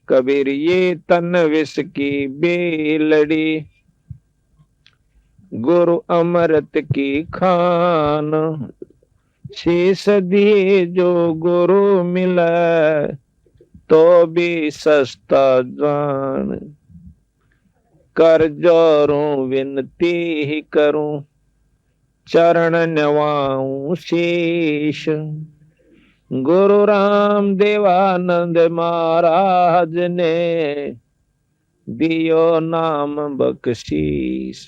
कबीर ये तन विष की बेलड़ी, गुरु अमृत की खान। शीस दिए जो गुरु मिला, तो भी सस्ता जान। कर जोरूं विनती ही करूं, चरण नवाऊं शीश। गुरु राम देवानंद महाराज ने दियो नाम बख्शीश।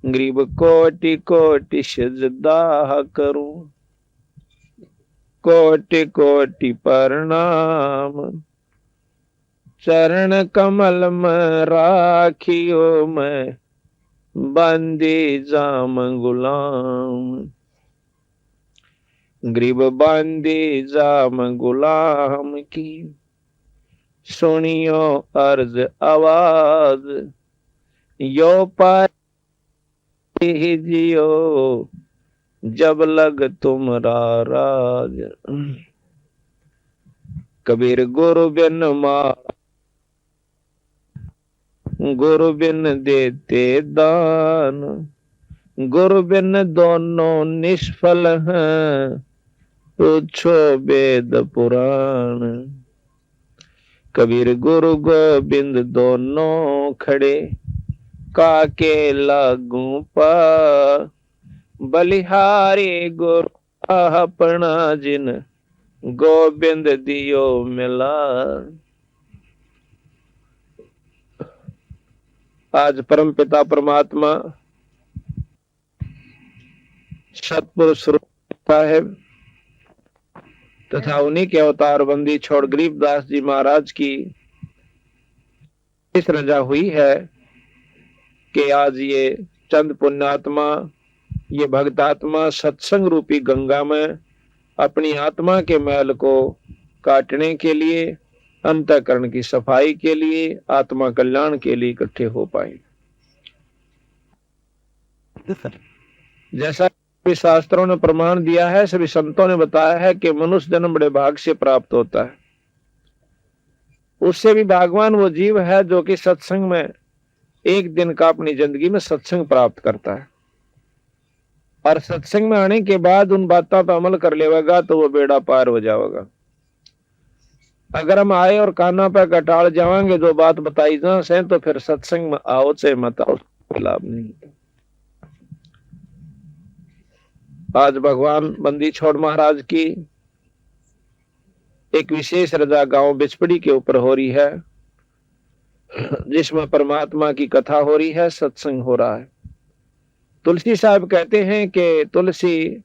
गरीब कोटि कोटि सजदा करूं, कोटि कोटि प्रणाम। चरण कमल में राखियो मैं, बंदी जाम गुलाम। गरीब बंदी जाम गुलाम की, सुनियो अर्ज आवाज। यो पार जियो, जब लग तुमरा राज। कबीर गुरु बिन मार, गुरु बिन देते दान। गुरु बिन दोनों निष्फल हैं, पूछो वेद पुराण। कबीर गुरु गोविंद दोनों खड़े, काके लागू पा। बलिहारी गुरु अपना जिन, गोविंद दियो मिला। आज परम पिता परमात्मा सतपुरुष साहेब तथा उन्हीं के अवतार बंदी छोड़ गरीबदास जी महाराज की इस रजा हुई है कि आज ये चंद पुण्यात्मा, ये भक्तात्मा सत्संग रूपी गंगा में अपनी आत्मा के मैल को काटने के लिए, अंतःकरण की सफाई के लिए, आत्मा कल्याण के लिए इकट्ठे हो पाए। जैसा भी शास्त्रों ने प्रमाण दिया है, सभी संतों ने बताया है कि मनुष्य जन्म बड़े भाग से प्राप्त होता है। उससे भी भागवान वो जीव है जो कि सत्संग में एक दिन का अपनी जिंदगी में सत्संग प्राप्त करता है और सत्संग में आने के बाद उन बातों पर अमल कर लेगा तो वो बेड़ा पार हो जाएगा। अगर हम आए और काना पे कटाड़ जाएंगे जो बात बताई जा से, तो फिर सत्संग में आओ से मत आओ, लाभ नहीं। आज भगवान बंदी छोड़ महाराज की एक विशेष रजा गांव बिचपड़ी के ऊपर हो रही है, जिसमें परमात्मा की कथा हो रही है, सत्संग हो रहा है। तुलसी साहब कहते हैं कि तुलसी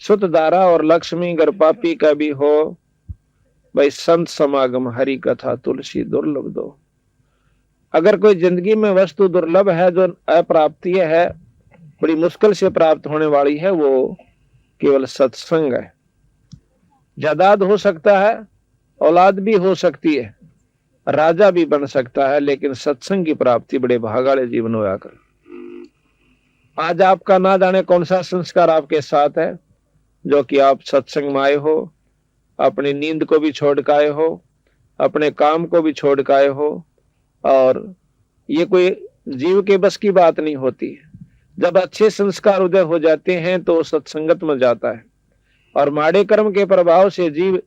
सुत धारा और लक्ष्मी गर पापी का भी हो, भाई संत समागम हरि कथा तुलसी दुर्लभ दो। अगर कोई जिंदगी में वस्तु दुर्लभ है जो अप्राप्तीय है, बड़ी मुश्किल से प्राप्त होने वाली है, वो केवल सत्संग है। जायदाद हो सकता है, औलाद भी हो सकती है, राजा भी बन सकता है, लेकिन सत्संग की प्राप्ति बड़े भाग वाले जीवन होया कर। आज आपका ना जाने कौन सा संस्कार आपके साथ है जो कि आप सत्संग में आए हो, अपनी नींद को भी छोड़ के आए हो, अपने काम को भी छोड़ के आए हो। और ये कोई जीव के बस की बात नहीं होती। जब अच्छे संस्कार उदय हो जाते हैं तो सत्संगत में जाता है और माड़े कर्म के प्रभाव से जीव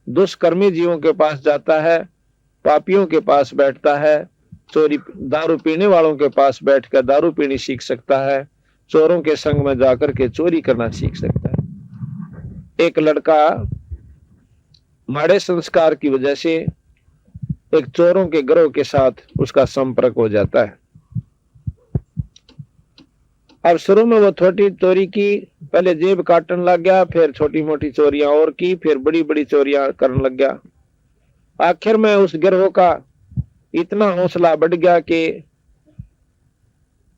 दुष्कर्मी जीवों के पास जाता है, पापियों के पास बैठता है, चोरी दारू पीने वालों के पास बैठकर दारू पीनी सीख सकता है, चोरों के संग में जाकर के चोरी करना सीख सकता है। एक लड़का माड़े संस्कार की वजह से एक चोरों के गिरोह के साथ उसका संपर्क हो जाता है। अब शुरू में वो छोटी चोरी की, पहले जेब काटने लग गया, फिर छोटी मोटी चोरियां और की, फिर बड़ी बड़ी चोरियां करने लग गया। आखिर में उस गिरोह का इतना हौसला बढ़ गया कि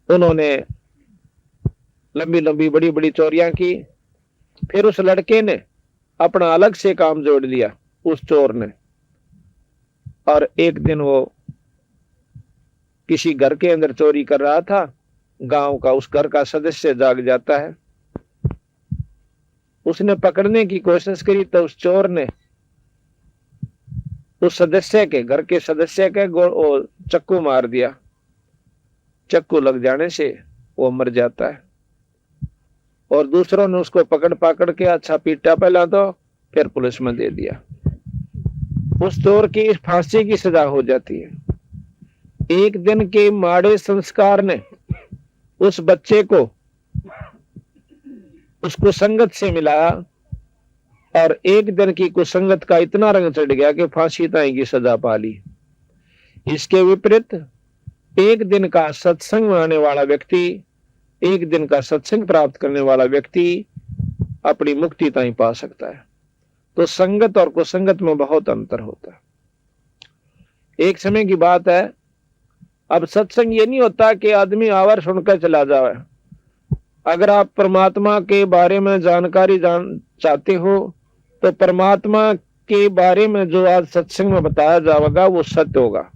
उन्होंने लंबी लंबी बड़ी बड़ी चोरियां की। फिर उस लड़के ने अपना अलग से काम जोड़ लिया, उस चोर ने। और एक दिन वो किसी घर के अंदर चोरी कर रहा था, गांव का उस घर का सदस्य जाग जाता है। उसने पकड़ने की कोशिश करी तो उस चोर ने उस सदस्य के, घर के सदस्य के चक्कू मार दिया। चक्कू लग जाने से वो मर जाता है और दूसरों ने उसको पकड़ पकड़ के अच्छा पीटा पहला, तो फिर पुलिस में दे दिया। उस दौर की फांसी की सजा हो जाती है। एक दिन के माड़े संस्कार ने उस बच्चे को उस कुसंगत से मिलाया और एक दिन की कुसंगत का इतना रंग चढ़ गया कि फांसी तक की सजा पा ली। इसके विपरीत एक दिन का सत्संग में आने वाला व्यक्ति, एक दिन का सत्संग प्राप्त करने वाला व्यक्ति अपनी मुक्ति ताई पा सकता है। तो संगत और कुसंगत में बहुत अंतर होता है। एक समय की बात है, अब सत्संग ये नहीं होता कि आदमी आवर सुनकर चला जाए। अगर आप परमात्मा के बारे में जानकारी चाहते हो तो परमात्मा के बारे में जो आज सत्संग में बताया जाएगा वो सत्य होगा।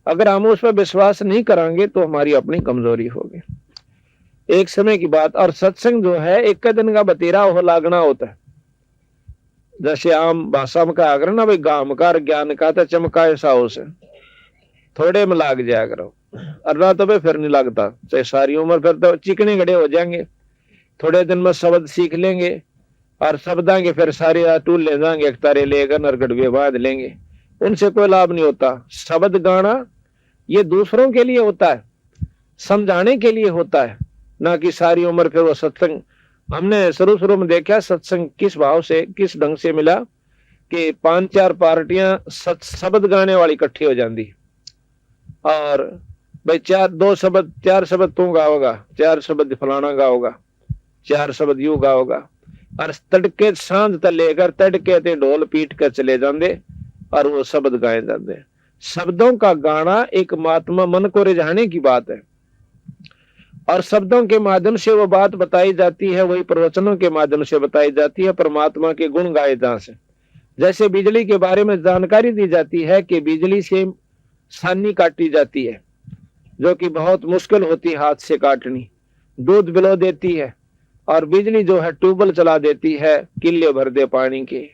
अगर हम उस पर विश्वास नहीं करेंगे तो हमारी अपनी कमजोरी होगी। एक समय की बात, और सत्संग जो है एक दिन का बतेरा हो लागना होता है। जैसे आम भाषा में कहा करो ना भाई, गाम का ज्ञान का तो चमका ऐसा हो से थोड़े में लाग जाया करो, अल्लाह तो फिर नहीं लगता। चाहे सारी उम्र फिर तो चिकने गड़े हो जाएंगे। थोड़े दिन में शब्द सीख लेंगे और शब्दां के फिर सारे टूल ले जाएंगे, एक तारे लेकर नरगढ़ बांध लेंगे। उनसे कोई लाभ नहीं होता। शब्द गाना ये दूसरों के लिए होता है, समझाने के लिए होता है, ना कि सारी उम्र फिर वो सत्संग। हमने शुरू में देखा सत्संग किस भाव से, किस ढंग से मिला कि 5-4 पार्टियां शब्द गाने वाली इकट्ठी हो जाती और भाई 2 शब्द 4 शब्द तू गाओगा, 4 शब्द फलाना गाओगा, 4 शब्द यू गाओगा और तड़के सांझ तक लेकर तड़के ते ढोल पीट कर चले जाते और वो शब्द गाए जाते। शब्दों का गाना एक महात्मा मन को रिझाने की बात है और शब्दों के माध्यम से वो बात बताई जाती है, वही प्रवचनों के माध्यम से बताई जाती है। परमात्मा के गुण गाए जा से, जैसे बिजली के बारे में जानकारी दी जाती है कि बिजली से सानी काटी जाती है जो कि बहुत मुश्किल होती है हाथ से काटनी। दूध बिलो देती है और बिजली जो है ट्यूबवेल चला देती है, किले भर दे पानी के,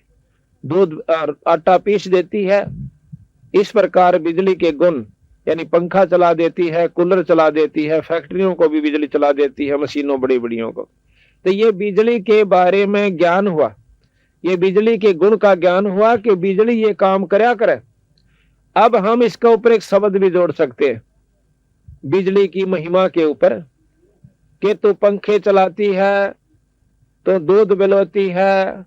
दूध और आटा पीस देती है। इस प्रकार बिजली के गुण, यानी पंखा चला देती है, कूलर चला देती है, फैक्ट्रियों को भी बिजली चला देती है, मशीनों बड़ी बड़ियों को। तो ये बिजली के बारे में ज्ञान हुआ, ये बिजली के गुण का ज्ञान हुआ कि बिजली ये काम करया करे। अब हम इसके ऊपर एक शब्द भी जोड़ सकते हैं बिजली की महिमा के ऊपर कि तू पंखे चलाती है, तो दूध बिलोती है,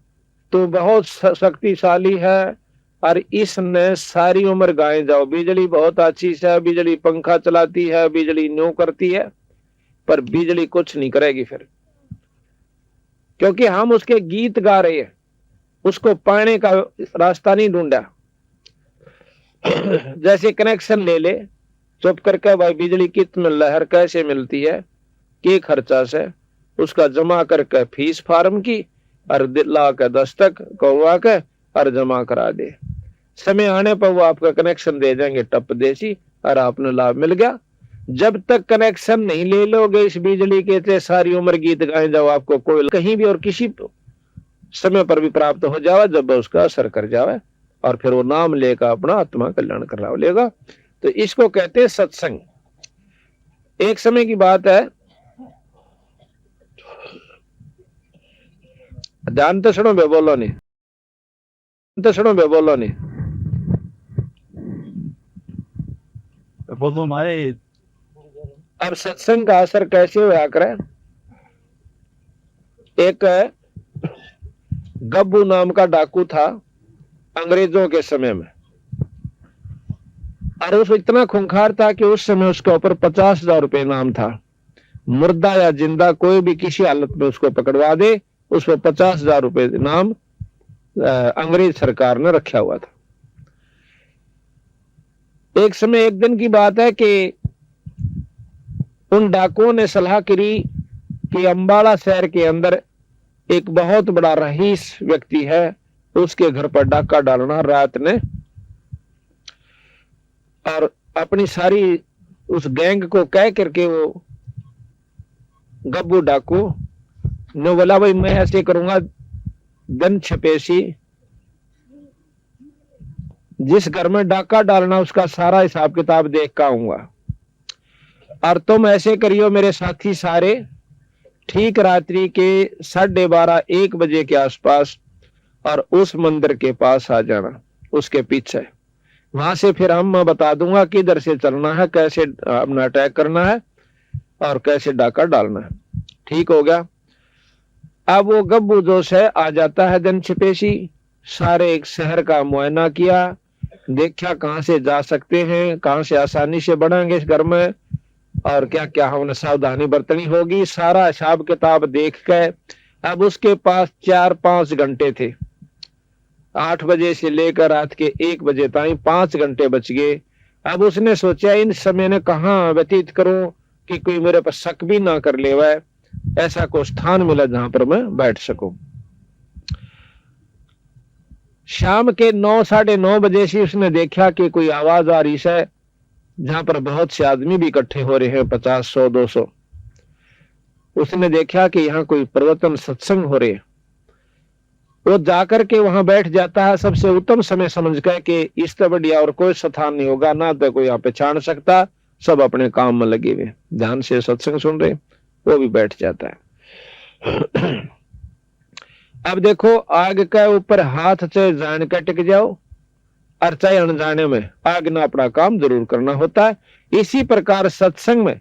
तो बहुत शक्तिशाली है और इसने सारी उम्र गाए जाओ बिजली बहुत अच्छी है, बिजली पंखा चलाती है, बिजली न्यू करती है, पर बिजली कुछ नहीं करेगी फिर, क्योंकि हम उसके गीत गा रहे हैं, उसको पाने का रास्ता नहीं ढूंढा। जैसे कनेक्शन ले ले चुप करके, भाई बिजली कितने लहर कैसे मिलती है, के खर्चा से, उसका जमा करके फीस फार्म की और ला के दस्तक कौवा के और जमा करा दे। समय आने पर वो आपका कनेक्शन दे जाएंगे टप देसी और आपने लाभ मिल गया। जब तक कनेक्शन नहीं ले लोगे इस बिजली के, ते सारी उम्र गीत गाए जाओ, आपको कोई कहीं भी और किसी समय पर भी प्राप्त हो जावे जब उसका असर कर जावे और फिर वो नाम लेकर अपना आत्मा कल्याण करा लेगा। तो इसको कहते हैं सत्संग। एक समय की बात है, ध्यान तो सुनो बे, बोलो नहीं तो सुनो बे, बोलो नहीं बोलो हमारे। अब सत्संग का असर कैसे हुआ करे। एक गब्बू नाम का डाकू था अंग्रेजों के समय में, और उसको इतना खूंखार था कि उस समय उसके ऊपर 50,000 रुपए इनाम था। मुर्दा या जिंदा कोई भी किसी हालत में उसको पकड़वा दे, उस पर 50,000 रुपए इनाम अंग्रेज सरकार ने रखा हुआ था। एक समय एक दिन की बात है कि उन डाकुओं ने सलाह करी कि अंबाला शहर के अंदर एक बहुत बड़ा रईस व्यक्ति है, उसके घर पर डाका डालना रात ने, और अपनी सारी उस गैंग को कह करके वो गब्बू डाकू ने बोला भाई मैं ऐसे करूंगा, गन छपेसी जिस घर में डाका डालना उसका सारा हिसाब किताब देख कर आऊंगा। और तुम ऐसे करियो मेरे साथी सारे, ठीक रात्रि के 12:30-1 बजे के आसपास और उस मंदिर के पास आ जाना, उसके पीछे। वहां से फिर मैं बता दूंगा किधर से चलना है, कैसे अपना अटैक करना है और कैसे डाका डालना है। ठीक हो गया। अब वो गब्बू जोश है आ जाता है दिन छिपेशी। सारे एक शहर का मुआयना किया, देखा कहां से जा सकते हैं, कहां से आसानी से बढ़ेंगे इस घर में और क्या क्या हमने सावधानी बरतनी होगी। सारा हिसाब किताब देख के अब उसके पास 4-5 घंटे थे। 8 बजे से लेकर रात के 1 बजे तक 5 घंटे बच गए। अब उसने सोचा इन समय ने कहाँ व्यतीत करूं कि कोई मेरे पर शक भी ना कर ले, वह ऐसा कोई स्थान मिला जहां पर मैं बैठ सकूं। शाम के 9-9:30 बजे से उसने देखा कि कोई आवाज आ रही है, जहां पर बहुत से आदमी भी इकट्ठे हो रहे हैं, 50, 100, 200। उसने देखा कि यहाँ कोई प्रवचन सत्संग हो रहे हैं। वो जाकर के वहां बैठ जाता है सबसे उत्तम समय समझ कर कि इससे बढ़िया और कोई स्थान नहीं होगा, ना तो कोई यहाँ पे छान सकता, सब अपने काम में लगे हुए ध्यान से सत्संग सुन रहे, वो भी बैठ जाता है। अब देखो आग के ऊपर हाथ से जान के टिक जाओ और चाहे अनजाने में आग ना अपना काम जरूर करना होता है। इसी प्रकार सत्संग में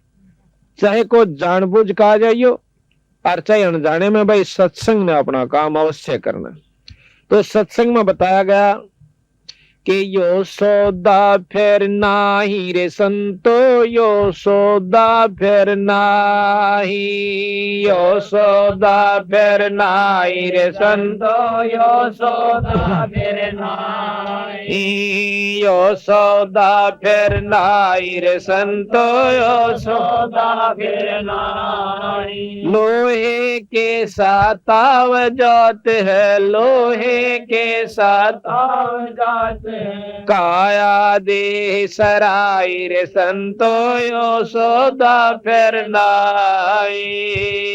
चाहे को जानबूझ का आ जाइयो और चाहे अनजाने में, भाई सत्संग ने अपना काम अवश्य करना। तो सत्संग में बताया गया कि यो सौदा फिर नाही रे संतो, यो सौदा फिर नाही, यो सौदा फिर नाही रे संतो, यो सौदा फिर नाही, यो सौदा फिर नाही रे संतो, यो सौदा फिर नाही। लोहे के साथ आव जात है, लोहे के साथ आव जात है, काया दे सराय रे संतो, यो सौदा फिर नाई,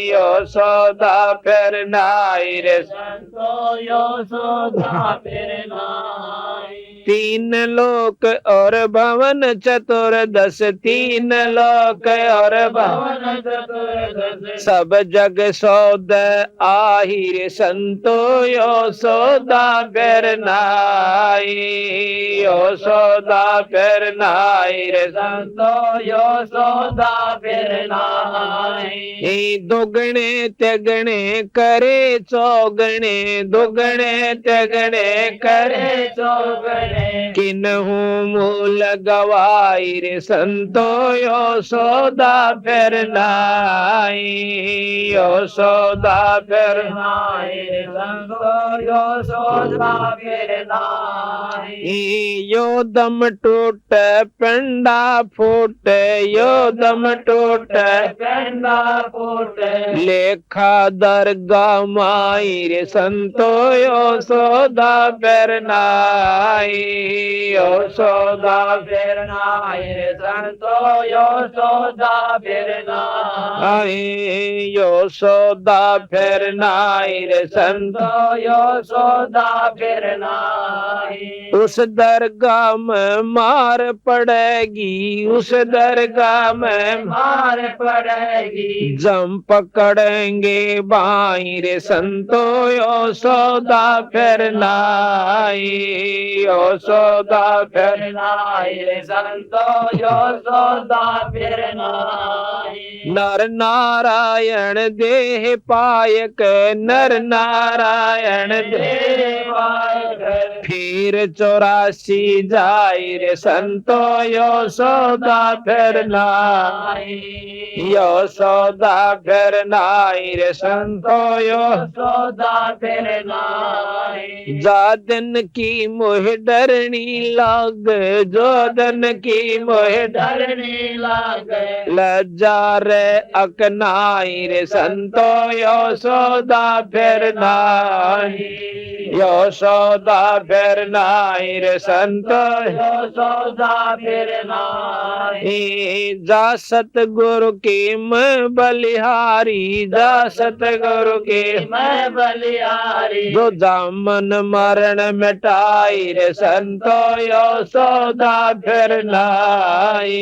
यो सौदा फिर नाई रे संतो, यो सौदा फिर नाई। 3 लोक और भवन चतुर्दश, 3 लोक और भवन चतुर्दश, सब जग सौदा आही रे संतो, यो सौदा फिर नाई, यो सौदा फिर नाई रे संतो, यो सौदा फिर नाई। दुगने तिगने करे चौगने, दुगने तिगने करे चौगने, किन्हू मूल गवाई रे संतो, यो सौदा फिर नाई, यो सौदा फिर नाई रे संतो, यो सौदा फिर नाई। यो दम टूट पिंडा फूट, यो दम टूट पिंडा फूट, लेखा दरगा माई रे संतो, यो सौदा फिर नाई, यो सौदा फिर नाई रे संतो, यो सौदा फिर नाई, यो सौदा फिर नाई रे संतो, यो सौदा फिर नाई। उस दरगाह में मार पड़ेगी, उस दरगाह में मार पड़ेगी, जम पकड़ेंगे बाई रे संतो, यो सौदा फिर नाई, यो सौदा फिर नाई रे संतो, यो सौदा फिर नाई। नर नारायण देह पायक, नर नारायण देह पायक, फिर 84 जाई रे संतो, यो सौदा फिर नाई, यो सौदा फिर नाई रे संतो, यो सौदा फिर नाई। जा दिन की मोह डरनी लाग, जो दिन की मोह डरनी लाग, लज्जा रे अकनाई रे संतो, यो सौदा फिर नाई, यो सौदा सौदा फिर नाई रे संतो यो सौदा फिर नाई। जा सतगुरु की मैं बलिहारी, जा सतगुरु की मैं बलिहारी। जो जामन मरण मिटाई रे संतो यो सौदा फिर नाई,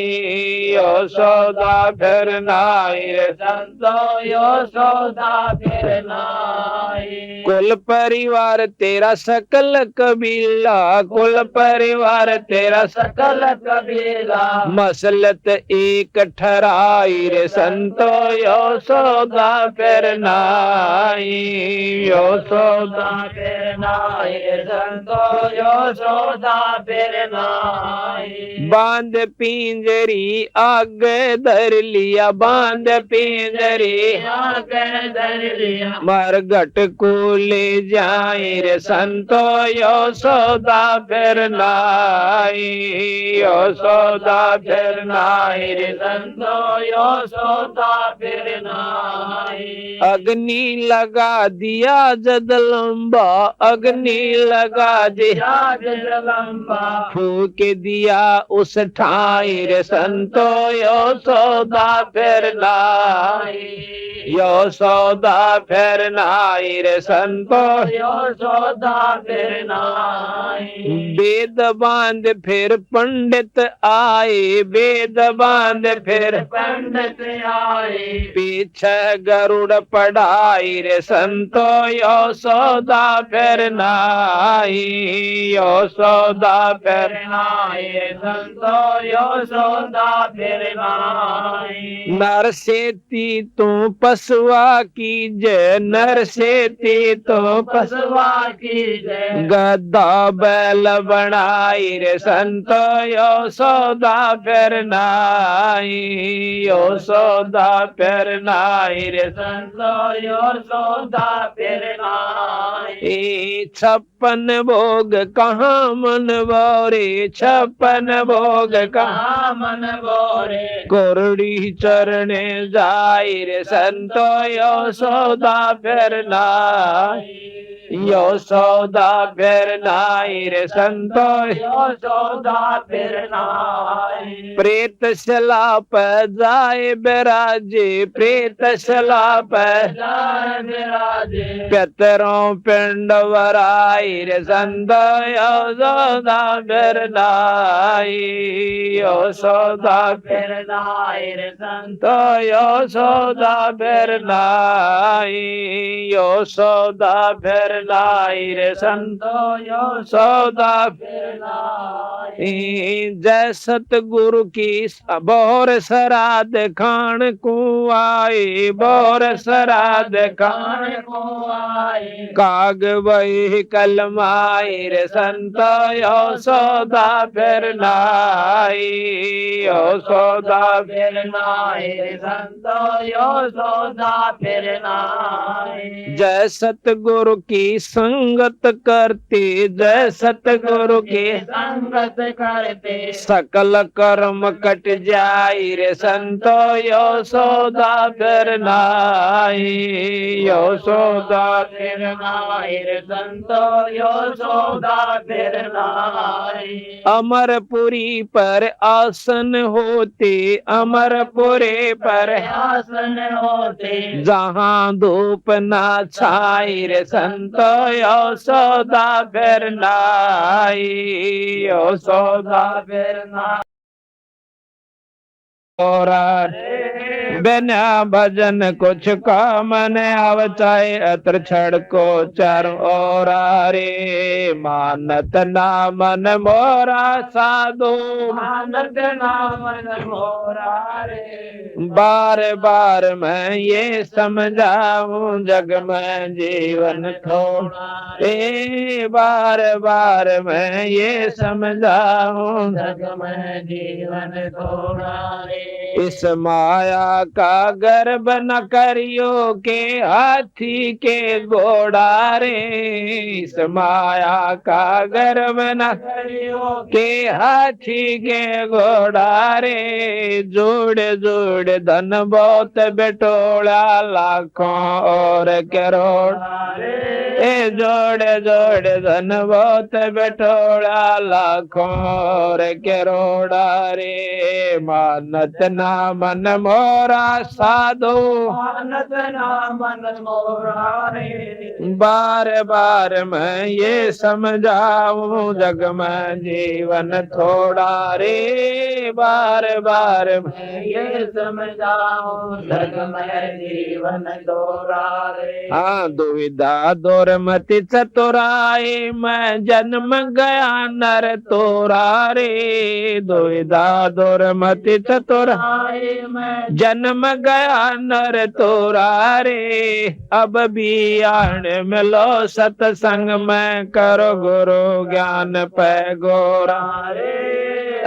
यो सौदा फिर नाई रे संतो यो सौदा फिर नाई। कुल परिवार तेरा सकल कबीला, कुल परिवार तेरा सकल कबीला। मसलत एक ठहराई रे संतो यो सौदा फिर नाई, यो सौदा फिर नाई। संतो यो सौदा फिर नाई। बांध पिंजरी आगे धर लिया, बांध पिंजरी आगे धर लिया। मरघट को ले जाए रे संतो यो सौदा फिर नाई, यो सौदा फिर नाई रे संतो यो सौदा फिर नाई। अग्नि लगा दिया जगदम्बा, अग्नि लगा दिया जगदम्बा। फूक दिया उस ठाई रे संतो यो सौदा फिर नाई, यो सौदा फिर नाई रे संतो यो सौदा फिर नाई। वेद बांध फिर पंडित आए, वेद बांध फिर पंडित आए। पीछे गरुड़ पढ़ाई रे संतो यो सौदा फिर नाई, यो सौदा फिर नाई। संतो यो सौदा फिर नाई। नर सेती तू पसुआ की जय, नर सेती तो पसवा की जय। गद्दा बैल बनाई रे संतो यो सौदा फिर नाई, यो सौदा फिर नाई रे संतो यो सौदा फिर नाई। 56 भोग कहाँ मन बोरे, 56 भोग कहाँ मन बोरे। कोरड़ी चरणे जाई रे संतो यो सौदा फिर नाई, यो सौदा फिर नाई रे संतो यो सौदा फिर नाई। प्रेत शला पर जाए बिराजे, प्रेत शला पर जाए बिराजे। पितरों पिंड वराई रे संतो यो सौदा फिर नाई, यो सौदा फिर नाई रे संतो तो यो सौदा फिर नाई, यो सौदा फिर नाई रे संतो यो सौदा फिर नाई। जय सतगुरु की बोर श्राद्ध खान को आए, बोर श्राद्ध खान खान को आए। काग वही कलमाई रे संतो यो सौदा फिर नाई, यो सौदा फिर नाई। संतो यो सौदा फिर नाई। जय सतगुरु की संगत करते, जय सतगुरु की संगत करते। सकल कर्म कट जाई रे संतो यो सौदा फिर नाई, यो सौदा फिर नाई। संतो यो सौदा फिर नाई। अमरपुरी पर आसन होते, अमरपुरे पर आसन होते। जहाँ धूप ना छाई रे संतो यो सौदा फिर नाई, यो सौदा फिर नाई। और बिना भजन कुछ काम न आवचाए, अत्र छड़ को चारों ओर रे मानत ना मन मोरा साधो, मानत ना मन मोरा रे। बार बार मैं ये समझाऊं जग में जीवन थोड़ा रे, बार बार मैं ये समझाऊं जग में जीवन थोड़ा रे। इस माया का गर्भ न करियो के हाथी के घोड़ा रे, इस माया का गर्भ न करियो के हाथी के घोड़ा रे, जोड़ जोड़ धन बहुत बेटोला लाखों और करोड़ रे। ए जोड़े जोड़े धन बहुत बिठोड़ा लाखों रे करोड़ा रे मानत ना मन मोरा साधो मानत ना मन मोरा रे बार बार मैं ये समझाऊं जग में जीवन थोड़ा रे बार बार मैं ये समझाऊं जग में जीवन थोड़ा रे हाँ दुविधा दूर मति चतुराई मैं जन्म गया नर तोरा रे दुविधा दूर मति चतुराई मैं जन्म गया नर तोरा रे अब भी आन मिलो सत्संग में करो गुरु ज्ञान पे गोरा रे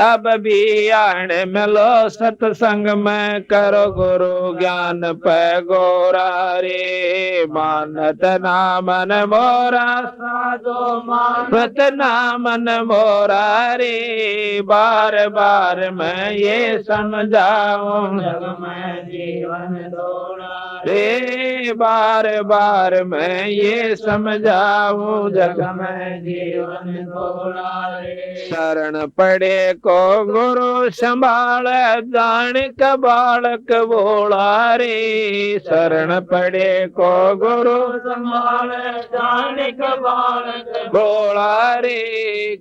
अब भी आन मिलो सत्संग में करो गुरु ज्ञान पे गोरा रे मानत ना मन मोरा साधो मानत मत ना मन मोरा रे बार बार मैं ये समझाऊं जग में जीवन थोड़ा रे बार बार मैं ये समझाऊं जग में जीवन थोड़ा रे शरण पड़े को गुरु संभाल जान का बालक बोला रे शरण पड़े को गुरु संभाल जाने का बालक बोला रे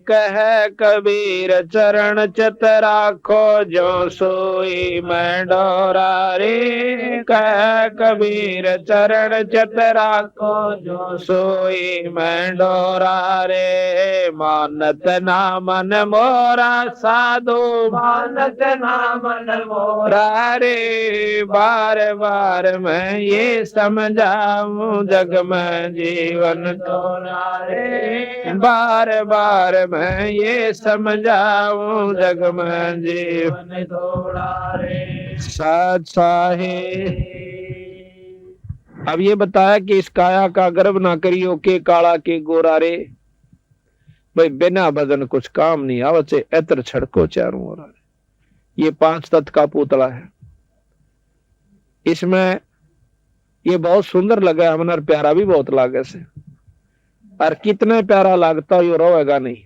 कह कबीर चरण चित राखो जो सोई मैं डोरा रे कह कबीर चरण चित राखो जो सोई मैं डोरा रे मानत ना मन मोरा साधु मानत ना मन मोरा मोरा रे बार बार मैं ये समझाऊं जग में जीवन थोड़ा रे बार बार मैं ये समझाऊं जग में जीवन जीवन थोड़ा रे साथ साहे अब ये बताया कि इस काया का गर्व ना करियो के काला के गोरा रे भाई बिना भजन कुछ काम नहीं आवत से एतर छड़को चारों ओर ये 5 तत्व का पुतला है इसमें ये बहुत सुंदर लगा हमने प्यारा भी बहुत लागे से और कितने प्यारा लगता यो रोएगा नहीं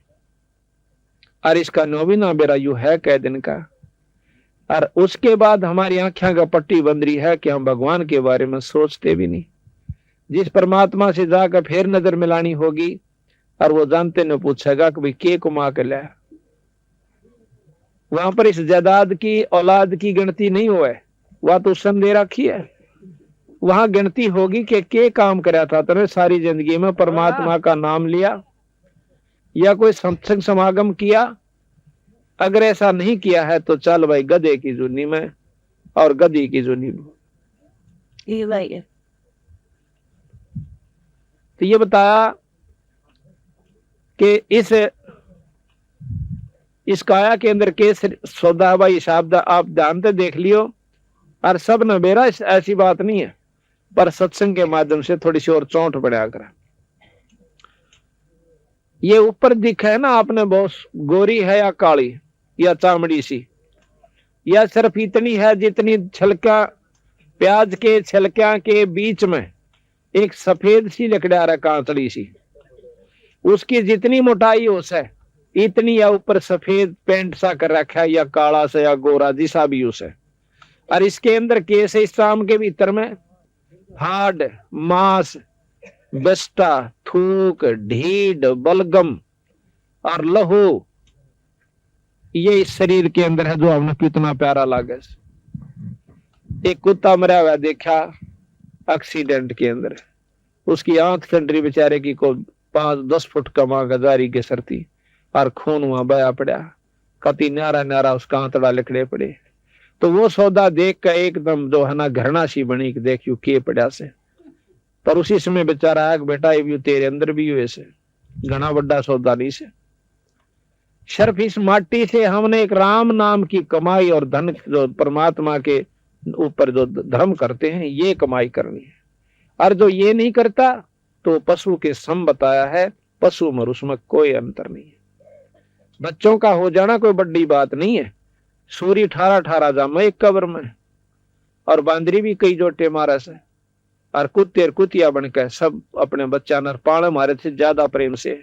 और इसका नौवीना बेरा यू है कै दिन का और उसके बाद हमारी आंखें का पट्टी बंद रही है कि हम भगवान के बारे में सोचते भी नहीं जिस परमात्मा से जाकर फिर नजर मिलानी होगी और वो जानते न पूछेगा कि भाई के कुमा के लाया वहां पर इस जायदाद की औलाद की गिनती नहीं हुआ है वह तो संदेह रखी है वहां गिनती होगी कि के काम कराया था तेरे सारी जिंदगी में परमात्मा का नाम लिया या कोई सत्संग समागम किया अगर ऐसा नहीं किया है तो चल भाई गधे की जुनी में और गधी की जुनी में तो ये बताया कि इस काया के अंदर के सौदा भाई शब्द आप ध्यान से देख लियो और सब न बेरा ऐसी बात नहीं है पर सत्संग के माध्यम से थोड़ी सी और चोट बढ़ा कर ये ऊपर दिखा है ना आपने बहुत गोरी है या काली या चामड़ी सी या सिर्फ इतनी है जितनी छिलका प्याज के छिलका के बीच में एक सफेद सी लकड़ा रहा कांतड़ी सी उसकी जितनी मोटाई हो से इतनी या ऊपर सफेद पेंट सा कर रखा है या काला से या गोरा जिसा भी उसे और इसके अंदर केस है इस शाम के भीतर में हाड मांस बस्ता थूक ढीड बलगम और लहू ये इस शरीर के अंदर है जो हमने कितना प्यारा लागे एक कुत्ता मरा हुआ देखा एक्सीडेंट के अंदर उसकी आंख चंडरी बेचारे की को 5-10 फुट कमा गजारी के सरती और खून वहां बया पड़ा कति न्यारा न्यारा उसका आंतड़ा लिखड़े पड़े तो वो सौदा देख कर एकदम जो है ना घृणा सी बनी कि देखियो के पड़ा से पर उसी समय बेचारा आग बेटा ये तेरे अंदर भी हुए से घना बड़ा सौदा नहीं से सिर्फ इस माटी से हमने एक राम नाम की कमाई और धन जो परमात्मा के ऊपर जो धर्म करते हैं ये कमाई करनी है और जो ये नहीं करता तो पशु के सम बताया है पशु मर उसमें कोई अंतर नहीं है बच्चों का हो जाना कोई बड़ी बात नहीं है सूरी 18 जामा एक कब्र में और बांदरी भी कई जोटे मारा से और कुत्ते और कुतिया बनकर सब अपने बच्चा नर पाले मारे थे ज्यादा प्रेम से।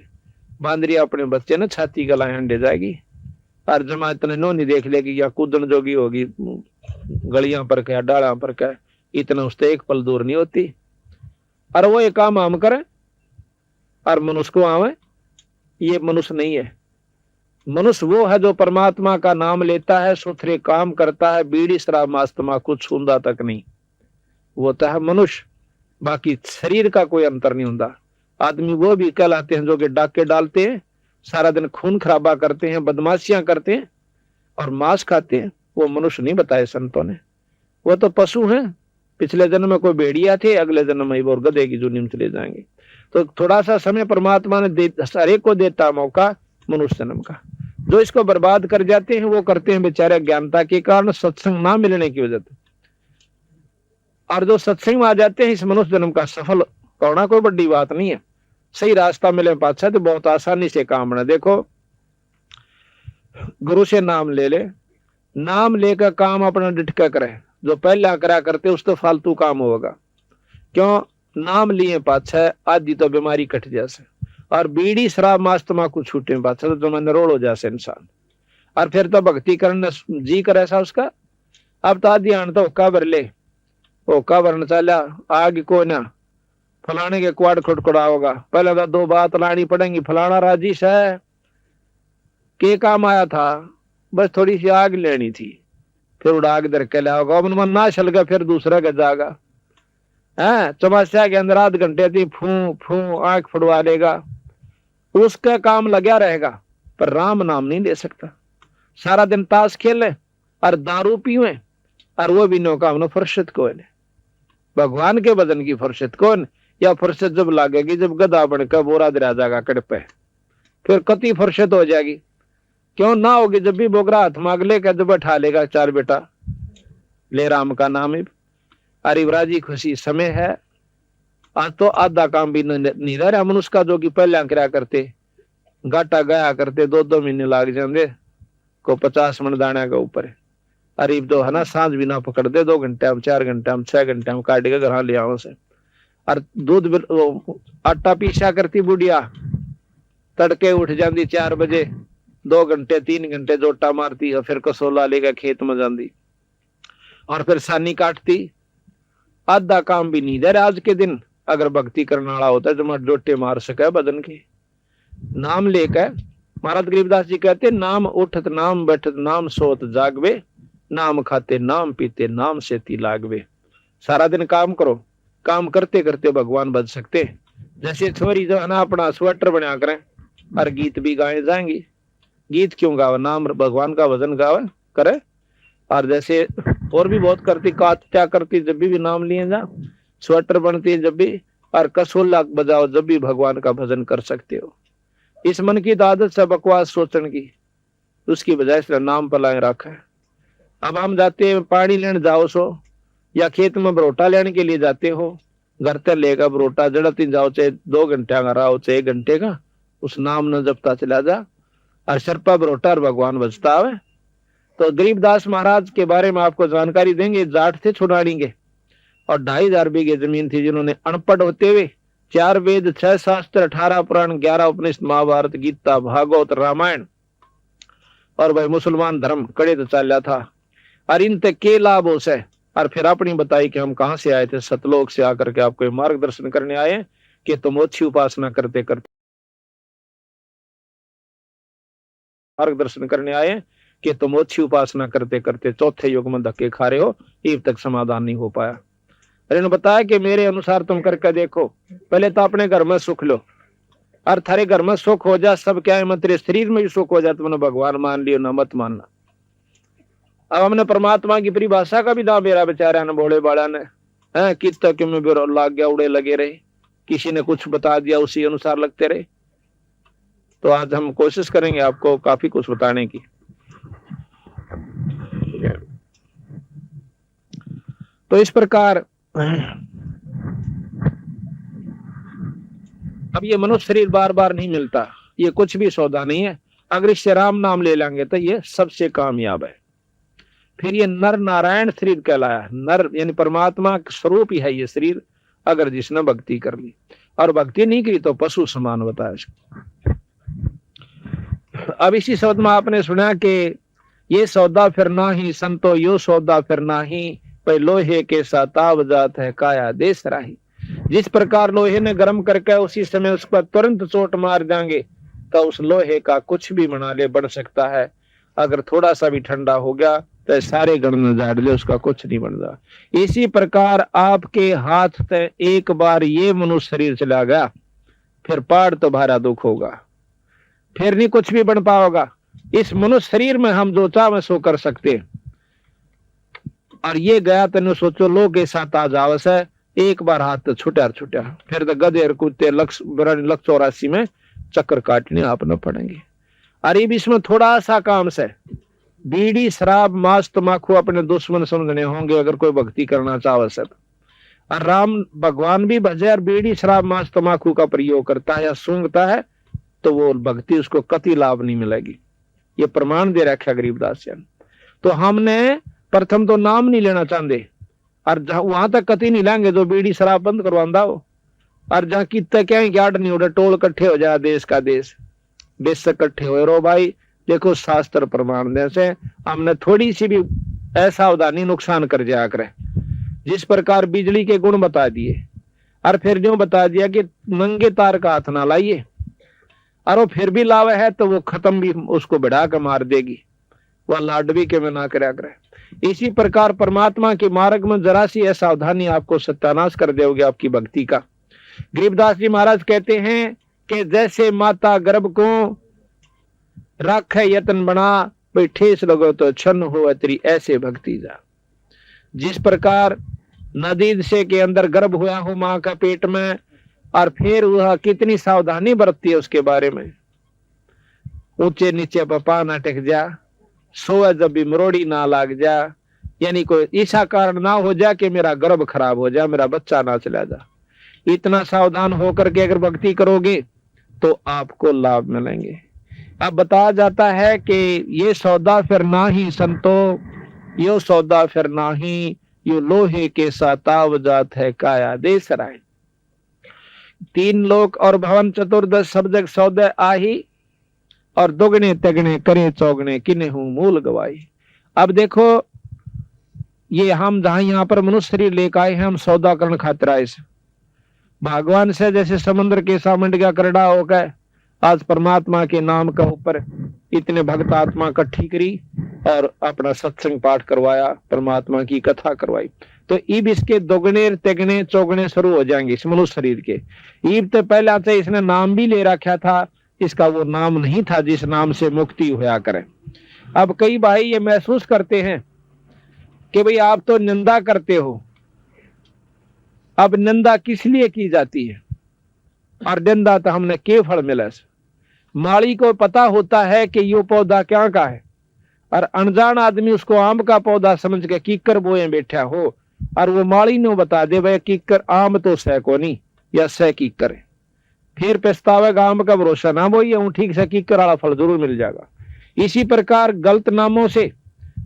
बांदरी अपने बच्चे ने छाती गलाए अंडे जाएगी और जमा इतने नो नहीं देख लेगी या कूदन जोगी होगी गलियां पर क्या डाला पर क्या, इतना उससे एक पल दूर नहीं होती। और वो ये काम हम करे और मनुष्य को आवे, ये मनुष्य नहीं है। मनुष्य वो है जो परमात्मा का नाम लेता है, सुथरे काम करता है, बीड़ी शराब मास्तमा कुछ छूंदा तक नहीं, वो तो है मनुष्य। बाकी शरीर का कोई अंतर नहीं होता। आदमी वो भी कहलाते हैं जो कि डाके डालते हैं, सारा दिन खून खराबा करते हैं, बदमाशियां करते हैं और मांस खाते हैं, वो मनुष्य नहीं बताए संतों ने। वो तो पशु हैं, पिछले जन्म में कोई भेड़िया थे, अगले जन्म में वो गधे की जूनी में चले जाएंगे। तो थोड़ा सा समय परमात्मा ने हर एक को देता मौका मनुष्य जन्म का। जो इसको बर्बाद कर जाते हैं वो करते हैं बेचारे ज्ञानता के कारण, सत्संग ना मिलने की वजह से। और जो सत्संग में आ जाते हैं इस मनुष्य जन्म का सफल होना कोई बड़ी बात नहीं है। सही रास्ता मिले पाछा तो बहुत आसानी से काम बना। देखो गुरु से नाम ले ले, नाम लेकर काम अपना डिटका करे, जो पहला करा करते उस तो फालतू काम होगा। क्यों? नाम लिए पाछा आदि तो बीमारी कट जैसे, और बीड़ी शराब मास्तमा को छूटे पाछा तो मैं नरोड़ हो जासे इंसान। और फिर तो भक्ति करने जी कर ऐसा उसका। अब तो आदि आन तो होका भर ले, होका भरना चला आगे को ना फलाने के क्वाड खुटकुड़ा होगा। पहले तो दो बात लानी पड़ेंगी, फलाना राजीश है के काम आया था, बस थोड़ी सी आग लेनी थी, फिर उड़ा के दर के लिया होगा। अब मन ना चल गया फिर दूसरा का जागा है, चौमास्या के अंदर आध घंटे थी फू फू आंख फुड़वा लेगा, उसका काम लगा रहेगा पर राम नाम नहीं ले सकता। सारा दिन ताश खेले और दारू पीवे और वो भी नो काम फुर्सत कौन है, भगवान के भजन की फुर्सत कौन। या फुर्सत जब लागेगी जब गधा बनकर बोरा दरा जाएगा कड़पे, फिर कति फुर्सत हो जाएगी। क्यों ना होगी? जब भी बोगरा हाथ मांग लेगा जब बैठा लेगा चार बेटा ले राम का नाम। अरे राजी खुशी समय है। आज तो आधा काम भी नहीं रहा मनुष्य का, जो कि पहले करा करते घाटा गया करते 2-2 महीने लाग जाते को 50 मन दाना के ऊपर। अरे तो है ना सांझ भी ना पकड़ दे, 2 घंटे में 4 घंटे में 6 घंटे में काट के घर ले आओ से। और दूध आटा पीसा करती बुढ़िया, तड़के उठ जाती 4 बजे, 2 घंटे 3 घंटे जोटा मारती और फिर कसोला लेकर खेत में जाती और फिर सानी काटती। आधा काम भी नहीं दे आज के दिन। अगर भक्ति करने वाला होता है जो मैं जोटे मार सके बदन के नाम लेकर। महाराज गरीबदास जी कहते नाम उठत नाम बैठत नाम सोत जागवे, नाम खाते नाम पीते नाम से ती लागवे। सारा दिन काम करो, काम करते करते भगवान बच सकते। जैसे छोरी जो है ना अपना स्वेटर बना करें और गीत भी गाए जाएंगी। गीत क्यों गावे? नाम भगवान का भजन गावे करे। और जैसे और भी बहुत करती, क्या करती जब भी नाम लिए जा, स्वेटर बनती जब भी, और कसोला बजाओ जब भी भगवान का भजन कर सकते हो। इस मन की आदत से बकवास सोचने की, उसकी वजह से नाम पलाए रखा है। अब हम जाते हैं पानी लेने जाओ सो, या खेत में बरोटा लेने के लिए जाते हो, घर तक लेगा बरोटा जड़ती जाओ, चाहे 2 घंटे का रहा हो चाहे 1 घंटे का, उस नाम न जपता चला जा और शरपा बरोटा और भगवान बजता आवे। तो गरीबदास महाराज के बारे में आपको जानकारी देंगे। जाट थे छुड़ानी के और 2500 बीघे जमीन थी, जिन्होंने अनपढ़ होते हुए 4 वेद 6 शास्त्र 18 पुराण 11 उपनिषद महाभारत गीता भागवत रामायण और भाई मुसलमान धर्म कड़े तो चल था। और इन तक के लाभ हो से। और फिर अपनी बताई कि हम कहां से आए थे, सतलोक से आकर के आपको मार्गदर्शन करने आए कि तुम अच्छी उपासना करते करते मार्गदर्शन करने आए कि तुम अच्छी उपासना करते करते चौथे युग में धक्के खा रहे हो, अब तक समाधान नहीं हो पाया। इन्होंने बताया कि मेरे अनुसार तुम करके देखो, पहले तो अपने घर में सुख लो और थारे घर में सुख हो जा, सब क्या है मत तेरे शरीर में भी सुख हो जाए, तुमने भगवान मान लियो ना मत मानना। अब हमने परमात्मा की परिभाषा का भी दाम मेरा बेचारा ने भोले बाड़ा ने है कित तक में लाग गया, उड़े लगे रहे, किसी ने कुछ बता दिया उसी अनुसार लगते रहे। तो आज हम कोशिश करेंगे आपको काफी कुछ बताने की। तो इस प्रकार अब ये मनुष्य शरीर बार बार नहीं मिलता, ये कुछ भी सौदा नहीं है। अगर इससे राम नाम ले लेंगे तो ये सबसे कामयाब है। फिर ये नर नारायण शरीर कहलाया। नर यानी परमात्मा का स्वरूप ही है ये शरीर, अगर जिसने भक्ति कर ली, और भक्ति नहीं की तो पशु समान बताया इसको। अब इसी शब्द में आपने सुना कि ये सौदा फिर नाही संतो, यो सौदा फिर नाही, भाई लोहे के साताव जात है काया देश राही। जिस प्रकार लोहे ने गर्म करके उसी समय उस पर तुरंत चोट मार देंगे तो उस लोहे का कुछ भी बना ले बन सकता है, अगर थोड़ा सा भी ठंडा हो गया तो सारे गण में झाड़ ले, उसका कुछ नहीं बन रहा। इसी प्रकार आपके हाथ से एक बार ये मनुष्य शरीर चला गया, फिर पाड़ तो भारा दुख होगा, फिर नहीं कुछ भी बन पाओगा। इस मनुष्य शरीर में हम जो चाहे सो कर सकते, और ये गया तेन सोचो लो के साथ आ जावस है, एक बार हाथ तो छुटा छुटा, फिर तो गधे कुत्ते लक्ष 84 में चक्कर काटने आप न पड़ेंगे। अरे इसमें थोड़ा सा काम से बीड़ी शराब मांस तमाकू अपने दुश्मन समझने होंगे अगर कोई भक्ति करना चाहे सब। और राम भगवान भी भजे और बीड़ी शराब मांस तमाकू का प्रयोग करता है या सूंघता है तो वो भक्ति उसको कति लाभ नहीं मिलेगी। ये प्रमाण दे रखा गरीबदास जी। तो हमने प्रथम तो नाम नहीं लेना चाहते, और वहां तक कति नहीं लेंगे जो बीड़ी शराब बंद करवांदा हो, और जहां कितने क्या गार्ड नहीं उड़े टोल इकट्ठे हो जाए देश का देश से इकट्ठे हो रो भाई। देखो शास्त्र प्रमाण दे से हमने थोड़ी सी भी असावधानी नुकसान कर जाया करे। जिस प्रकार बिजली के गुण बता दिए और फिर जो बता दिया कि नंगे तार का हाथ ना लाइए, और वो फिर भी लावे है तो वो खत्म भी उसको बढ़ा कर मार देगी, वह लाडवी के में ना करा करे। इसी प्रकार परमात्मा के मार्ग में जरा सी असावधानी आपको सत्यानाश कर देगी आपकी भक्ति का। गरीबदास जी महाराज कहते हैं कि जैसे माता गर्भ को राखे यत्न बना, भाई ठेस लगो तो छन्न हो अतरी, ऐसे भक्ति जा। जिस प्रकार नदी से के अंदर गर्भ हुआ हो माँ का पेट में, और फिर वह कितनी सावधानी बरतती है उसके बारे में, ऊंचे नीचे पपा ना टेक जा, सोए जब भी मरोड़ी ना लाग जा, यानी कोई ऐसा कारण ना हो जा कि मेरा गर्भ खराब हो जा, मेरा बच्चा ना चला जा। इतना सावधान होकर के अगर भक्ति करोगे तो आपको लाभ मिलेंगे। अब बताया जाता है कि ये सौदा फिर ना ही संतो, यो सौदा फिर ना ही, यो लोहे के साताव जात है काया देश राय। 3 लोक और भवन चतुर्दश सब जग सौदे आही, और दुगने तगने करे चौगने किने हूं मूल गवाई। अब देखो ये हम जहां यहाँ पर मनुष्य शरीर लेकर आए हैं, हम सौदा करण खातिर आए से भगवान से, जैसे समुद्र के सामंड का करड़ा होकर आज परमात्मा के नाम का ऊपर इतने भक्त आत्मा इकट्ठी करी और अपना सत्संग पाठ करवाया, परमात्मा की कथा करवाई, तो ईब इसके दोगुने तिगने चौगुने शुरू हो जाएंगे इस मनुष्य शरीर के। ईब तो पहले से इसने नाम भी ले रखा था, इसका वो नाम नहीं था जिस नाम से मुक्ति होया करे। अब कई भाई ये महसूस करते हैं कि भाई आप तो निंदा करते हो, अब निंदा किस लिए की जाती है, और निंदा तो हमने के फल मिला। माली को पता होता है कि ये पौधा क्या का है, और अनजान आदमी उसको आम का पौधा समझ के कीकर बोए बैठा हो, और वो माली ने बता दे भाई कीकर आम तो सह को नहीं या सह कीकर है, फिर पछतावेगा आम का भरोसा ना बोइए, ठीक से कीकर वाला फल जरूर मिल जाएगा। इसी प्रकार गलत नामों से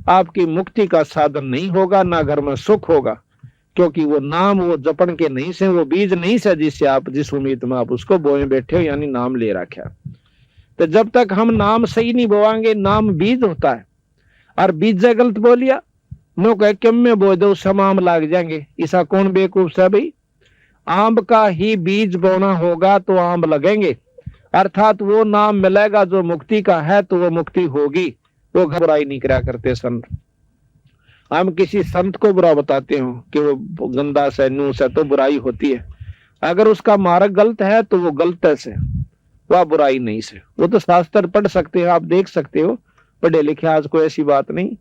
आपकी मुक्ति का साधन नहीं होगा, ना घर में सुख होगा, क्योंकि वो नाम वो जपन के नहीं से, वो बीज नहीं से जिससे आप जिस उम्मीद में आप उसको बोए बैठे हो, यानी नाम ले रखा। तो जब तक हम नाम सही नहीं बोवाएंगे, नाम बीज होता है, और बीज गलत बोलिया नो कह क्यों में बो दो सब आम लाग जाएंगे, ऐसा कौन बेवकूफ है भाई। आम का ही बीज बोना होगा तो आम लगेंगे, अर्थात वो नाम मिलेगा जो मुक्ति का है, तो वो मुक्ति होगी। वो घबराई नहीं करा करते संत। हम किसी संत को बुरा बताते हो कि वो गंदा से नू से, तो बुराई होती है। अगर उसका मार्ग गलत है तो वो गलत से, वह बुराई नहीं से। वो तो शास्त्र पढ़ सकते हो, आप देख सकते हो, पढ़े लिखे, आज कोई ऐसी बात नहीं।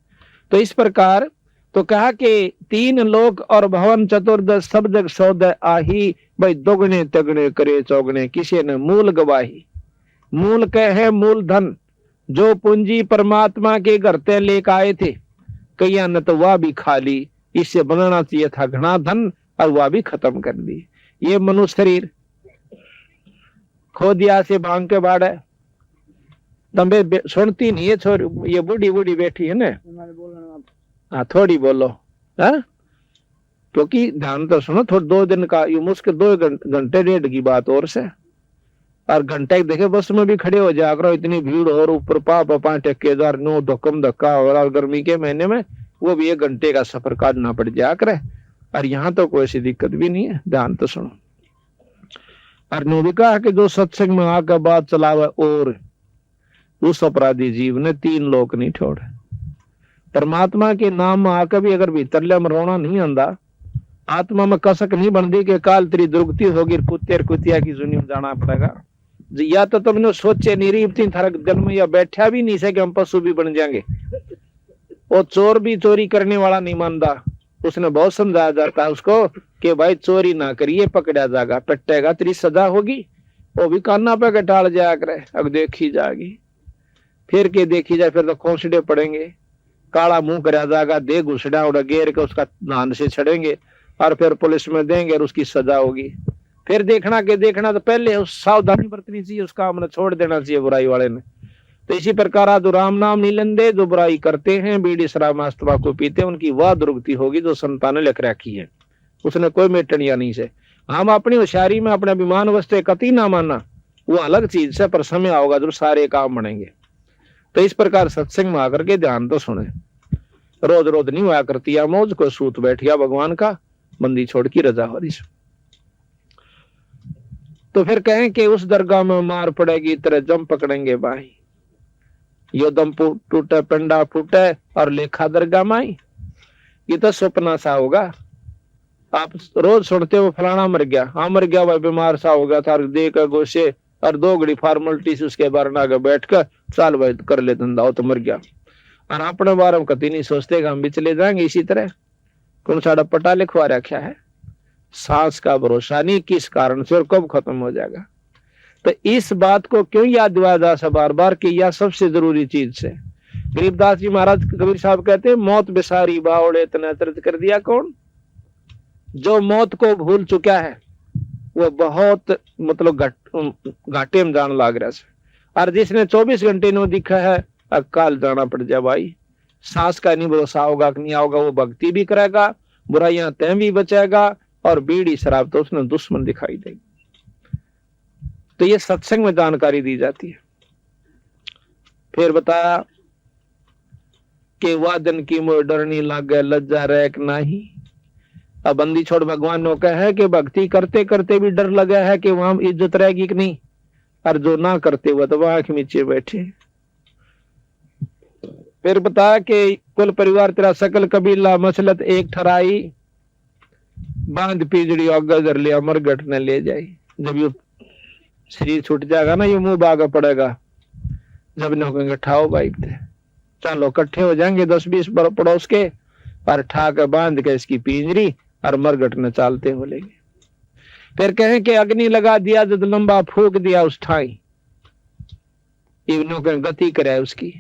तो इस प्रकार तो कहा कि 3 लोक और भवन चतुर्दश सब जग सौदे आही, भाई दोगुने तगने करे चौगने किसी ने मूल गवाही। मूल कहे मूल धन, जो पूंजी परमात्मा के घर ते लेकर आए थे, कईया ने तो वह भी खा ली, इससे बनाना चाहिए था घना धन, और वह भी खत्म कर दी। ये मनुष्य शरीर खो दिया से भांग के बाड़े, तंबे सुनती नहीं है छोरी, ये बूढ़ी बूढ़ी बैठी है ना, हाँ थोड़ी बोलो, हाँ क्योंकि ध्यान तो सुनो, थोड़ा 2 दिन का ये मुश्किल 2 घंटे 1.5 की बात और से, और घंटे देखे बस में भी खड़े हो जा करो, इतनी भीड़ और ऊपर पा ठेकेदार नो धक्कम धक्का, और गर्मी के महीने में वो भी 1 घंटे का सफर काटना पड़ जा करे। और यहाँ तो कोई ऐसी दिक्कत भी नहीं है, ध्यान तो सुनो। और नो भी कहा कि जो सत्संग में आकर बात चलावे और उस अपराधी जीव ने 3 लोक नहीं छोड़े। परमात्मा के नाम में आकर भी अगर भीतरले में रोना नहीं आंदा, आत्मा में कसक नहीं बनती कि काल तेरी दुर्गति होगी, कुत्ते कुतिया की जुनी में जाना पड़ेगा। या तो तुमने सोचे नहीं रही थी थारा दिल में, या बैठा भी नहीं से कि हम पशु भी बन जाएंगे। वो चोर भी चोरी करने वाला नहीं मानता, उसने बहुत समझाया जाता है उसको कि भाई चोरी ना करिए, पकड़ा जाएगा, पट्टेगा, तेरी सजा होगी। वो भी काना पे के टाल जाया करे, अब देखी जाएगी, फिर के देखी जाए, फिर तो खोसड़े पड़ेंगे, काला मुंह करा जाएगा, दे घुसड़ा उड़ा गेर के उसका धान से छड़ेंगे और फिर पुलिस में देंगे और उसकी सजा होगी। फिर देखना तो पहले उस सावधानी बरतनी चाहिए, उस काम ने छोड़ देना चाहिए बुराई वाले ने। तो इसी प्रकार आदो राम नाम नहीं लेंदे, जो बुराई करते हैं, बीड़ी शराब मांस तंबाकू पीते हैं, उनकी वह दुर्गति होगी जो संतान ने लिख रखी है, उसने कोई मेटनिया नहीं से। हम अपनी होशियारी में अपने अभिमान वस्ते कति ना मानना, वो अलग चीज से, पर समय आओगा जब सारे काम बनेंगे। तो इस प्रकार सत्संग में आकर के ध्यान तो सुने, रोज रोज नहीं हुआ करती या मौज को सूत बैठिया भगवान का, बंदी छोड़ की रजा हो रही। तो फिर कहें कि उस दरगाह में मार पड़ेगी, तरह जम पकड़ेंगे भाई, यो दम टूटे पिंडा फूटे और लेखा दरगाह माई। ये तो सपना सा होगा, आप रोज सुनते हो फलाना मर गया, हाँ मर गया भाई, बीमार सा हो गया था, दे कर गोशे और 2 घड़ी फॉर्मेलिटीज उसके बारे में आगे बैठ कर चाल भाई कर ले धंधा, हो तो मर गया। और अपने बारे में कभी नहीं सोचते कि हम भी चले जाएंगे इसी तरह। कौन सा पटा लिखवा रखा है, सांस का भरोसा नहीं किस कारण से और कब खत्म हो जाएगा। तो इस बात को क्यों याद दिलाया जा सा बार बार कि यह सबसे जरूरी चीज से। गरीबदास जी महाराज कबीर साहब कहते हैं, मौत बेसारी बावड़े इतना दर्द कर दिया कौन। जो मौत को भूल चुका है वो बहुत मतलब घाटे में जान लाग रहा है। और जिसने 24 घंटे नो दिखा है, अब काल जाना पड़ जाए भाई, सांस का नहीं भरोसा होगा कि नहीं आओगा, वो भक्ति भी करेगा, बुराइयां तय भी बचाएगा, और बीड़ी शराब तो उसने दुश्मन दिखाई देगी। तो ये सत्संग में जानकारी दी जाती है। फिर बताया कि वादन की मोर डरनी लागे, लज्जा रैक नहीं। अब बंदी छोड़ भगवान ने कहा है कि भक्ति करते करते भी डर लगा है कि वहां इज्जत रहेगी कि नहीं, और जो ना करते वो तो आंख नीचे बैठे। फिर बताया कि कुल परिवार तेरा सकल कबीला मसलत एक ठराई, बांध पिजड़ी आगे धर लिया मरगट ने ले जाई। जब ये शरीर छूट जाएगा ना, ये मुंह बागा पड़ेगा, जब न कहेंगे ठाओ भाई थे, चलो इकट्ठे हो जाएंगे 10-20 पड़ोस के, पर ठा के बांध के इसकी पिंजरी और मरगट ने चालते हो लेंगे। फिर कहें कि अग्नि लगा दिया, जब लंबा फूक दिया उस ठाई, इवनों के गति करे उसकी।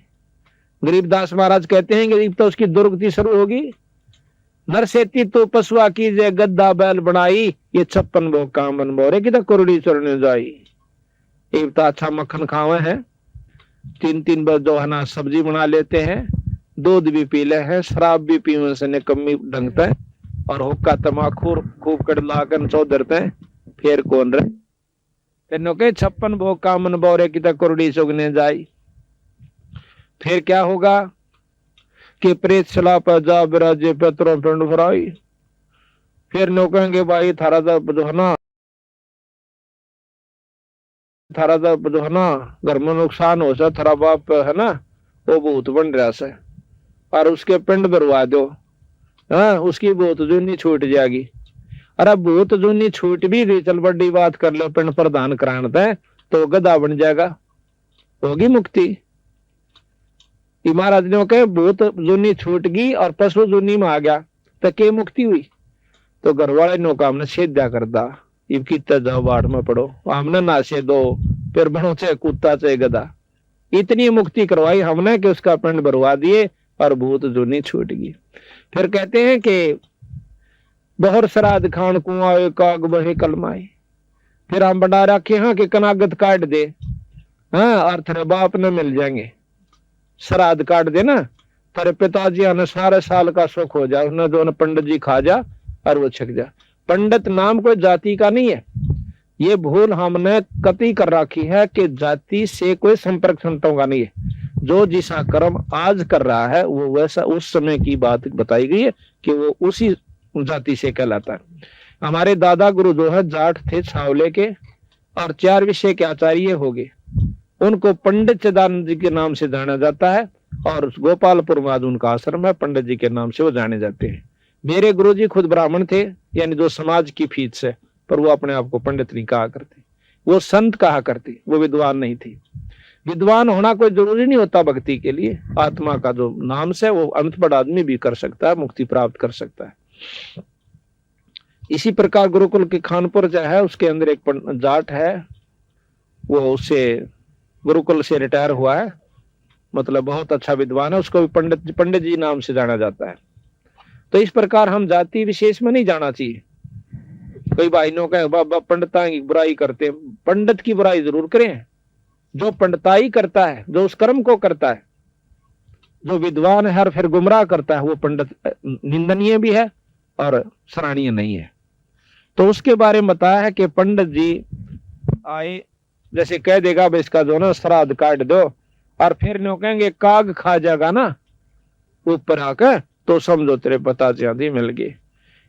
गरीबदास महाराज कहते हैं कि तो उसकी दुर्गति शुरू होगी। नरसेती तो पशुआ की जे गद्दा बैल बनाई, ये 56 भोग काम बन बोरे की तो कुरड़ी चढ़ने जाई। एक तो अच्छा मक्खन खावे है, 3-3 बार जो है ना सब्जी बना लेते हैं, दूध भी पी ले हैं, शराब भी पीने से निकम्मी ढंगते हैं, और हुक्का तमाकू खूब कर लाकर चौधरते हैं, फिर कौन रहे। फिर के 56 भोग काम बन बोरे की तो कुरड़ी चुगने जाई। फिर क्या होगा कि प्रेत चला पर जा बिराजे पेत्रों पिंड भराई। फिर नो कहेंगे भाई थारा जो है ना, थारा जो है ना घर में नुकसान हो सा, थारा बाप है ना वो भूत बन रहा से, और उसके पिंड भरवा दो, हाँ उसकी भूत जूनी छूट जाएगी। अरे भूत जूनी छूट भी गई, चल बड़ी बात कर लो, पिंड प्रदान कराना है तो गधा बन जाएगा, होगी मुक्ति। महाराज ने कहे भूत जूनी छूट गई और पशु जूनी में आ गया तो के मुक्ति हुई। तो घर वाले नो काम ने छेदा कर दा, कितना जाओ बाढ़ में पड़ो, हमने नाशे दो, फिर बनो चाहे कुत्ता चाहे गधा, इतनी मुक्ति करवाई हमने कि उसका पिंड भरवा दिए और भूत जूनी छूट गई। फिर कहते हैं कि बहुत श्राद्ध खान कुआं काग बहे कलमाए। फिर हम बना रखे हाँ कि कनागत काट दे, हाँ और तेरे बाप ने मिल जाएंगे, श्राद्ध काट देना, तेरे पिताजी ने सारे साल का सुख हो जाए, उसने जो पंडित जी खा जा और वो छक जा। पंडित नाम कोई जाति का नहीं है। ये भूल हमने कतई कर रखी है कि जाति से कोई संपर्क संतों का नहीं है। जो जिसा कर्म आज कर रहा है वो वैसा उस समय की बात बताई गई है कि वो उसी जाति से कहलाता है। हमारे दादा गुरु जो है जाट थे छावले के और 4 विषय के आचार्य हो गए। उनको पंडित चिदानंद जी के नाम से जाना जाता है और गोपालपुर में आज उनका आश्रम है, पंडित जी के नाम से वो जाने जाते हैं। मेरे गुरुजी खुद ब्राह्मण थे, यानी जो समाज की फीस से, पर वो अपने आप को पंडित नहीं कहा करते, वो संत कहा करते, वो विद्वान नहीं थी। विद्वान होना कोई जरूरी नहीं होता भक्ति के लिए। आत्मा का जो नाम से वो अनपढ़ आदमी भी कर सकता है, मुक्ति प्राप्त कर सकता है। इसी प्रकार गुरुकुल के खानपुर जो है उसके अंदर एक जाट है, वो उससे गुरुकुल से रिटायर हुआ है, मतलब बहुत अच्छा विद्वान है, उसको भी पंडित जी नाम से जाना जाता है। तो इस प्रकार हम जाति विशेष में नहीं जाना चाहिए। कई भाइयों का बाबा पंडिता की बुराई करते, पंडित की बुराई जरूर करें। जो पंडिताई करता है, जो उस कर्म को करता है, जो विद्वान है और फिर गुमराह करता है, वो पंडित निंदनीय भी है और सराहनीय नहीं है। तो उसके बारे में बताया है कि पंडित जी आए, जैसे कह देगा भाई इसका जो ना श्राद्ध काट दो, और फिर लोग कहेंगे काग खा जाएगा ना ऊपर आकर, तो समझो तेरे पता चांदी मिल गई।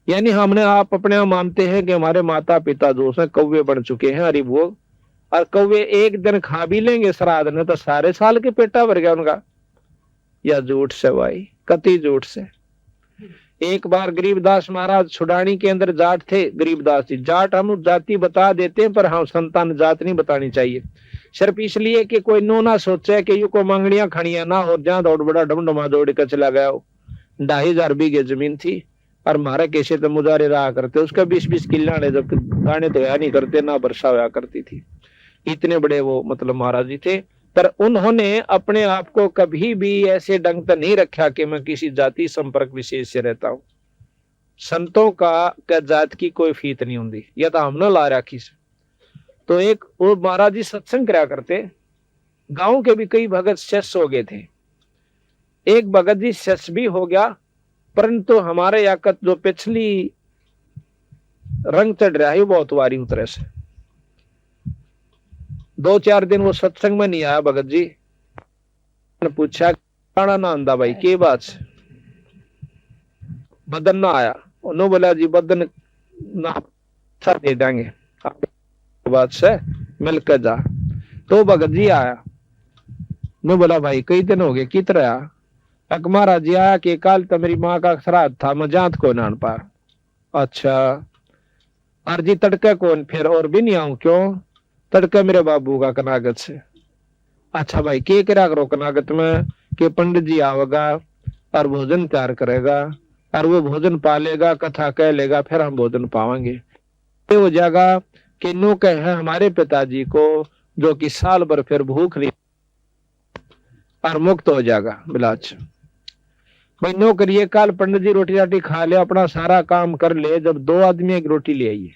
यानी हमने आप अपने आप मानते हैं कि हमारे माता पिता जो है कौवे बन चुके हैं, अरे वो, और कौवे एक दिन खा भी लेंगे श्राद्ध ने तो सारे साल के पेटा भर गया उनका। या झूठ से भाई, कति झूठ से। एक बार गरीबदास महाराज छुड़ानी के अंदर जाट थे, गरीबदास जी जाट हम जाति बता देते हैं, पर हम संतान जात नहीं बतानी चाहिए, सिर्फ इसलिए कि कोई नो ना सोचे कि यू को मांगड़ियां खड़ियां ना हो, जहां दौड़ बड़ा डमडमा दौड़ कर चला गया हो। 2,500 बीघे जमीन थी और मारे कैसे तो मुजारे रहा करते, उसका 20-20 किला ने, जब गाने तो नहीं करते ना वर्षा होया करती थी। इतने बड़े वो मतलब महाराज जी थे, पर उन्होंने अपने आप को कभी भी ऐसे ढंग से नहीं रखा कि मैं किसी जाति संपर्क विशेष से रहता हूं। संतों का जात की कोई फीत नहीं होती, यह तो हमने ला रखी से। तो एक वो महाराज जी सत्संग करा करते, गांव के भी कई भगत शेष हो गए थे। एक भगत जी शेष भी हो गया, परंतु हमारे याकत जो पिछली रंग चढ़ रहा है वो बहुत वारी उतरे से। 2-4 दिन वो सत्संग में नहीं आया भगत जी ने पूछा काना ना आंदा भाई के बात से, बदन ना आया। उन्होंने बोला जी बदन ना दे देंगे बात से मिलकर जा। तो भगत जी आया, मैं बोला भाई कई दिन हो गए कित रहा। महाराज जी आया कि कल तो मेरी माँ का श्राद्ध था, मैं जात को नान पाया। अच्छा अर्जी तड़के कौन फिर और भी नहीं आऊं, क्यों? तड़का मेरे बाबू का कनागत से। अच्छा भाई के करा करो कनागत में कि पंडित जी आवेगा और भोजन तैयार करेगा और वो भोजन पालेगा, कथा कह लेगा, फिर हम भोजन पावेंगे। ये हो जाएगा कि नो कहे हमारे पिताजी को जो कि साल भर फिर भूख नहीं और मुक्त हो जाएगा। बिलाच भाई नो करिए, कल पंडित जी रोटी राटी खा ले, अपना सारा काम कर ले, जब 2 आदमी एक रोटी ले आइए।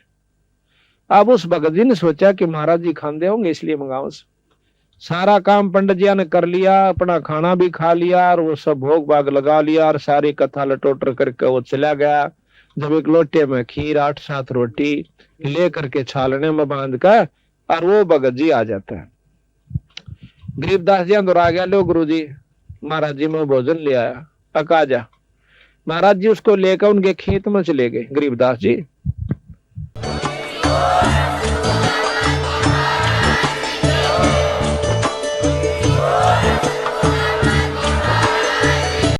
अब उस भगत जी ने सोचा कि महाराज जी खाते होंगे इसलिए मंगाओ। सारा काम पंडित जी ने कर लिया, अपना खाना भी खा लिया और वो सब भोग भाग लगा लिया और सारी कथा लटोटर करके वो चला गया। जब एक लोटे में खीर 8-7 रोटी ले करके छालने में बांध कर और वो भगत जी आ जाता है। गरीबदास जी अंदर आ गया, लो गुरु जी महाराज जी मैं भोजन ले आया, पका जा। महाराज जी उसको लेकर उनके खेत में चले गए। गरीबदास जी